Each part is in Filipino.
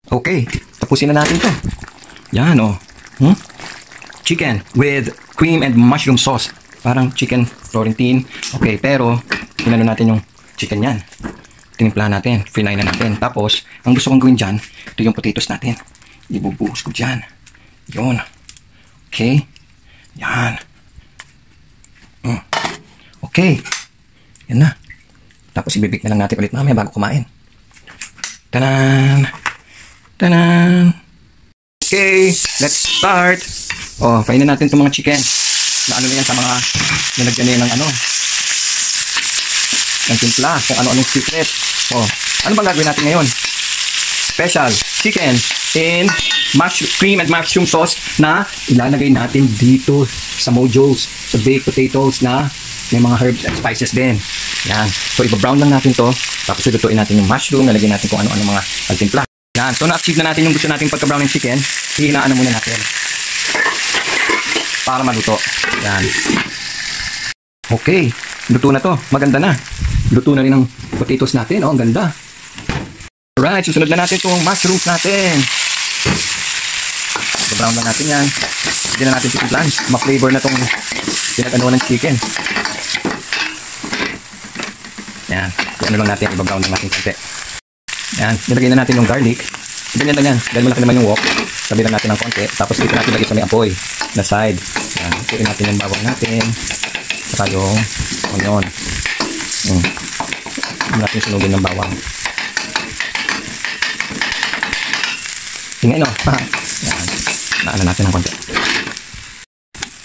Okay, tapusin na natin to. Yan, oh. Chicken with cream and mushroom sauce. Parang chicken Florentine. Okay, pero tinano natin yung chicken yan. Tinimpla natin, finay na natin. Tapos, ang gusto kong gawin dyan, ito yung potatoes natin. Ibubuhos ko dyan. Yun. Okay. Yan. Okay. Yan na. Tapos ibibig na lang natin ulit mamaya bago kumain. Tanan! Tanan! Okay, let's start. Oh, kainin natin itong mga chicken. Na ano na yan sa mga nilagyan na yan ng ano. Ng timpla, kung ano-anong secret. Oh, ano bang gagawin natin ngayon? Special chicken in cream and mushroom sauce na ilalagay natin dito sa Mojo's, sa baked potatoes na may mga herbs and spices din. Yan. So, iba-brown lang natin to. Tapos, ilutuin natin yung mushroom. Nalagyan natin kung ano-ano mga timpla. Yan. So, na-achieve na natin yung gusto natin pagka-brown ng chicken. Hihinaan na muna natin. Para maluto. Yan. Okay. Luto na to. Maganda na. Luto na rin ang potatoes natin. Oh, ang ganda. Alright. Susunod na natin itong mushrooms natin. Iba-brown lang natin yan. Hindi na natin timplan. Ma-flavor na itong pinag-ano ng chicken. Yan. Ano lang natin, iba-brown lang natin konti. Yan. Nilagay na natin yung garlic. Ganyan lang yan. Dahil malaki naman yung wok. Sabi lang natin ng konti. Tapos dito natin lagay sa may apoy na side. Yan. Ituin natin yung bawang natin. Saka yung onion. Hindi natin sunugin ng bawang. Tingnan, no? Yan. Naano natin ng konti.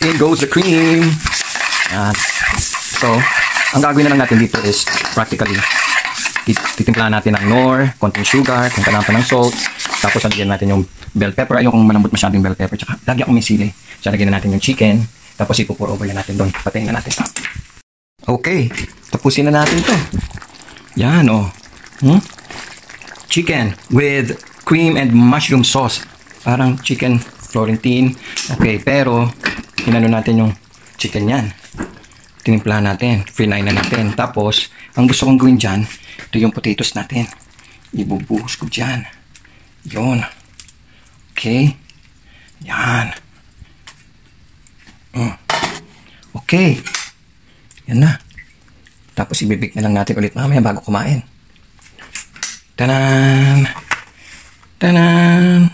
In goes the cream. Yan. So, ang gagawin na lang natin dito is practically titimplahan natin ng nor, konting sugar, kung kailangan pa ng salt, tapos lagyan natin yung bell pepper. Ayokong malambot masyadong bell pepper, tsaka lagyan ko may sili. So lagyan na natin yung chicken, tapos ipupur over na natin doon. Patayin na natin. Okay, tapusin na natin to. Yan, oh. Chicken with cream and mushroom sauce. Parang chicken Florentine. Okay, pero hinano natin yung chicken yan. Tinimplahan natin, finay na natin. Tapos, ang gusto kong gawin dyan, ito yung potatoes natin. Ibubuhos ko dyan. Yun. Okay. Yan. Okay. Yan na. Tapos, ibibig na lang natin ulit mamaya bago kumain. Tanan! Tanan!